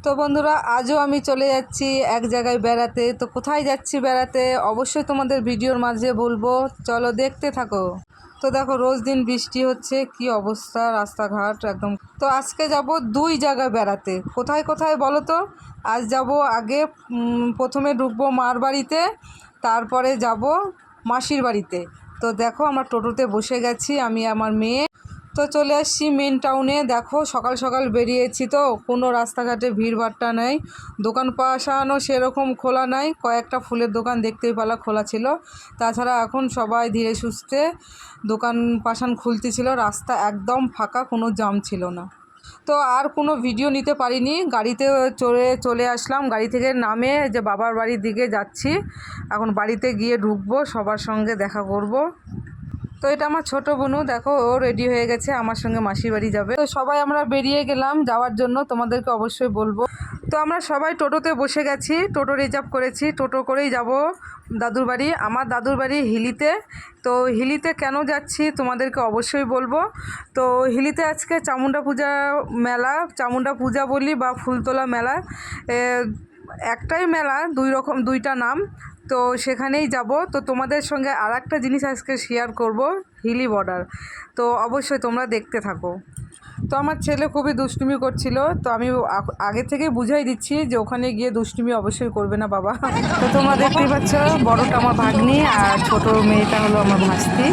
তো বন্ধুরা, আজও আমি চলে যাচ্ছি এক জায়গায় বেড়াতে। তো কোথায় যাচ্ছি বেড়াতে অবশ্যই তোমাদের ভিডিওর মাঝে বলবো, চলো দেখতে থাকো। তো দেখো, রোজ দিন বৃষ্টি হচ্ছে, কি অবস্থা রাস্তাঘাট একদম। তো আজকে যাব দুই জায়গায় বেড়াতে। কোথায় কোথায় বলো তো? আজ যাব আগে প্রথমে ঢুকবো মার বাড়িতে, তারপরে যাব মাসির বাড়িতে। তো দেখো, আমরা টোটোতে বসে গেছি, আমি আমার মেয়ে। তো চলে আসছি মেন টাউনে। দেখো, সকাল সকাল বেরিয়েছি, তো কোনো রাস্তাঘাটে ভিড়ভাট্টা নেই, দোকান পাশানো সেরকম খোলা নাই। কয়েকটা ফুলের দোকান দেখতেই পেলা খোলা ছিল, তাছাড়া এখন সবাই ধীরে সুস্থে দোকান পাশান খুলতেছিল। রাস্তা একদম ফাঁকা, কোনো জাম ছিল না। তো আর কোনো ভিডিও নিতে পারিনি, গাড়িতে চলে আসলাম। গাড়ি থেকে নামে যে বাবার বাড়ির দিকে যাচ্ছি, এখন বাড়িতে গিয়ে ঢুকবো, সবার সঙ্গে দেখা করব। তো এটা আমার ছোটো বোনু, দেখো ও রেডি হয়ে গেছে, আমার সঙ্গে মাসির বাড়ি যাবে। তো সবাই আমরা বেরিয়ে গেলাম যাওয়ার জন্য, তোমাদেরকে অবশ্যই বলবো। তো আমরা সবাই টোটোতে বসে গেছি, টোটো রিজার্ভ করেছি, টোটো করেই যাব দাদুর বাড়ি। আমার দাদুর বাড়ি হিলিতে। তো হিলিতে কেন যাচ্ছি তোমাদেরকে অবশ্যই বলবো। তো হিলিতে আজকে চামুণ্ডা পূজা মেলা, চামুণ্ডা পূজা বলি বা ফুলতোলা মেলা, একটাই মেলা, দুইটা নাম। তো সেখানেই যাব। তো তোমাদের সঙ্গে আর একটা জিনিস আজকে শেয়ার করব, হিলি বর্ডার। তো অবশ্যই তোমরা দেখতে থাকো। তো আমার ছেলে খুবই দুষ্টুমি করছিল, তো আমি আগে থেকেই বুঝাই দিচ্ছি যে ওখানে গিয়ে দুষ্টুমি অবশ্যই করবে না বাবা। তো তোমরা দেখতেই পাচ্ছ, বড়টা আমার ভাগ্নি আর ছোট মেয়েটা হলো আমার ভাস্তি।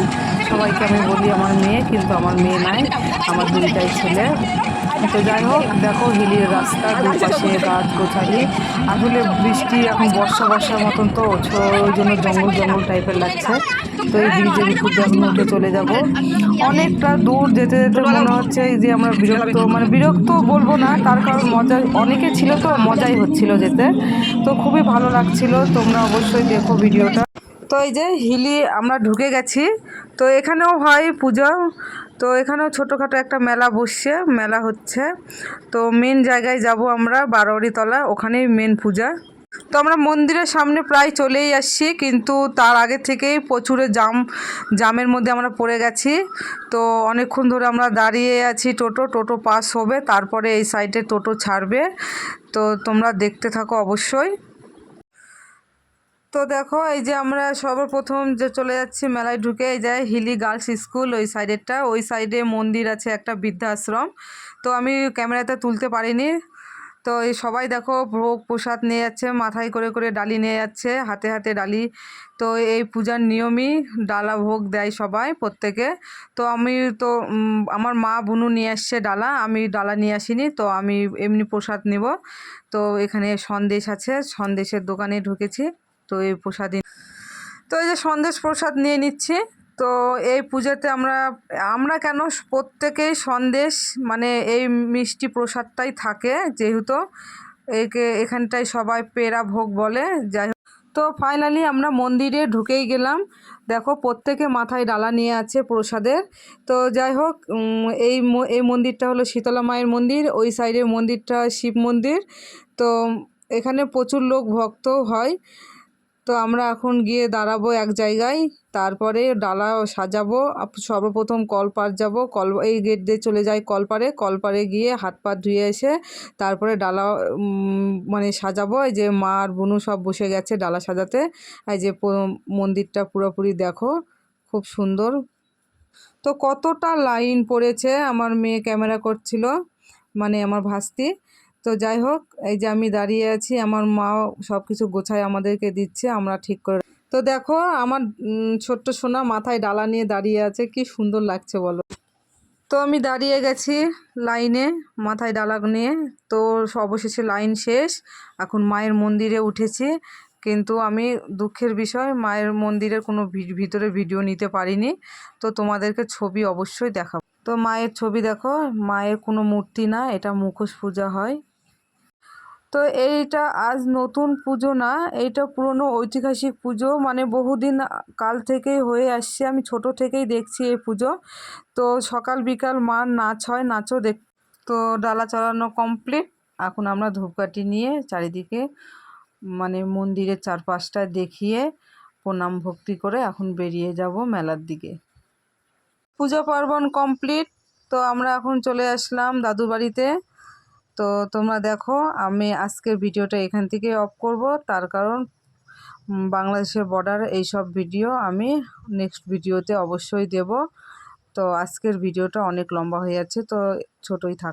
সবাইকে আমি বলি আমার মেয়ে, কিন্তু আমার মেয়ে নাই, আমার দুইটাই ছেলে। তো যাই হোক, দেখো হিলির রাস্তা, দুপাশে গাছ গোছালি। আসলে বৃষ্টি এখন বর্ষার মতন, তো ওই জন্য জঙ্গল জঙ্গল টাইপের লাগছে। তো এই ব্রিজের উপর দিয়ে আমি উঠে চলে যাব। অনেকটা দূর যেতে যেতে মনে হচ্ছে যে আমরা বিরক্ত বলবো না, তার কারণ মজা অনেকে ছিল, তো মজাই হচ্ছিল যেতে। তো খুবই ভালো লাগছিল, তোমরা অবশ্যই দেখো ভিডিওটা। তো এই যে হিলি আমরা ঢুকে গেছি। তো এখানেও হয় পুজো, তো এখানেও ছোটোখাটো একটা মেলা বসছে, মেলা হচ্ছে। তো মেন জায়গায় যাব আমরা, বারোয়ারিতলা, ওখানেই মেন পূজা। তো আমরা মন্দিরের সামনে প্রায় চলেই আসছি, কিন্তু তার আগে থেকেই প্রচুর জামের মধ্যে আমরা পড়ে গেছি। তো অনেকক্ষণ ধরে আমরা দাঁড়িয়ে আছি, টোটো পাস হবে, তারপরে এই সাইডে টোটো ছাড়বে। তো তোমরা দেখতে থাকো অবশ্যই। তো দেখো, এই যে আমরা সর্বপ্রথম যে চলে যাচ্ছি মেলায় ঢুকে, এই যে হিলি গার্লস স্কুল, ওই সাইডে মন্দির আছে একটা, বৃদ্ধাশ্রম। তো আমি ক্যামেরাতে তুলতে পারিনি। তো এই সবাই দেখো ভোগ প্রসাদ নিয়ে যাচ্ছে, মাথায় করে করে ডালি নিয়ে যাচ্ছে, হাতে হাতে ডালি। তো এই পূজার নিয়মই ডালা ভোগ দেয় সবাই প্রত্যেকে। তো আমি তো আমার মা বুনু নিয়ে আসছে ডালা, আমি ডালা নিয়ে আসিনি, তো আমি এমনি প্রসাদ নিব। তো এখানে সন্দেশ আছে, সন্দেশের দোকানে ঢুকেছি। তো এই প্রসাদই, তো এই যে সন্দেশ প্রসাদ নিয়ে নিচ্ছি। তো এই পূজাতে আমরা আমরা কেন প্রত্যেকেই সন্দেশ, মানে এই মিষ্টি প্রসাদটাই থাকে, যেহেতু এখানটায় সবাই পেড়া ভোগ বলে। যাই হোক, তো ফাইনালি আমরা মন্দিরে ঢুকেই গেলাম। দেখো, প্রত্যেকে মাথায় ডালা নিয়ে আছে প্রসাদের। তো যাই হোক, এই মন্দিরটা হলো শীতলা মায়ের মন্দির, ওই সাইডের মন্দিরটা শিব মন্দির। তো এখানে প্রচুর লোক ভক্ত হয়। তো আমরা এখন গিয়ে দাঁড়াবো এক জায়গায়, তারপরে ডালা সাজাবো। সর্বপ্রথম কলপার যাব, এই গেট দিয়ে চলে যাই কলপারে গিয়ে হাত পা ধুয়ে এসে তারপরে ডালা মানে সাজাবো। এই যে মা আর বুনু সব বসে গেছে ডালা সাজাতে। এই যে মন্দিরটা পুরোপুরি দেখো, খুব সুন্দর। তো কতটা লাইন পড়েছে, আমার মেয়ে ক্যামেরা করছিল, মানে আমার ভাস্তি। তো যাই হোক, এই যে আমি দাঁড়িয়ে আছি, আমার মা সব কিছু গোছায় আমাদেরকে দিচ্ছে, আমরা ঠিক করে। তো দেখো, আমার ছোট্ট সোনা মাথায় ডালা নিয়ে দাঁড়িয়ে আছে, কি সুন্দর লাগছে বলো। তো আমি দাঁড়িয়ে গেছি লাইনে মাথায় ডালা নিয়ে। তো অবশেষে লাইন শেষ, এখন মায়ের মন্দিরে উঠেছি। কিন্তু আমি দুঃখের বিষয়, মায়ের মন্দিরের কোনো ভিতরে ভিডিও নিতে পারিনি। তো তোমাদেরকে ছবি অবশ্যই দেখাবো। তো মায়ের ছবি দেখো, মায়ের কোনো মূর্তি না, এটা মুখোশ পূজা হয়। তো এইটা আজ নতুন পুজো না, এইটা পুরনো ঐতিহাসিক পুজো, মানে বহুদিন কাল থেকেই হয়ে আসছে, আমি ছোট থেকেই দেখছি এই পুজো। তো সকাল বিকাল মার নাচ হয়, নাচও দেখ। তো ডালা চড়ানো কমপ্লিট, এখন আমরা ধূপকাঠি নিয়ে চারিদিকে, মানে মন্দিরের চারপাশটা দেখিয়ে প্রণাম ভক্তি করে এখন বেরিয়ে যাব মেলার দিকে। পূজা পার্বণ কমপ্লিট। তো আমরা এখন চলে আসলাম দাদু বাড়িতে। তো তোমরা দেখো, আমি আজকের ভিডিওটা এখান থেকে অফ করব, তার কারণ বাংলাদেশের বর্ডার এইসব ভিডিও আমি নেক্সট ভিডিওতে অবশ্যই দেব। তো আজকের ভিডিওটা অনেক লম্বা হয়ে যাচ্ছে, তো ছোটই থাক।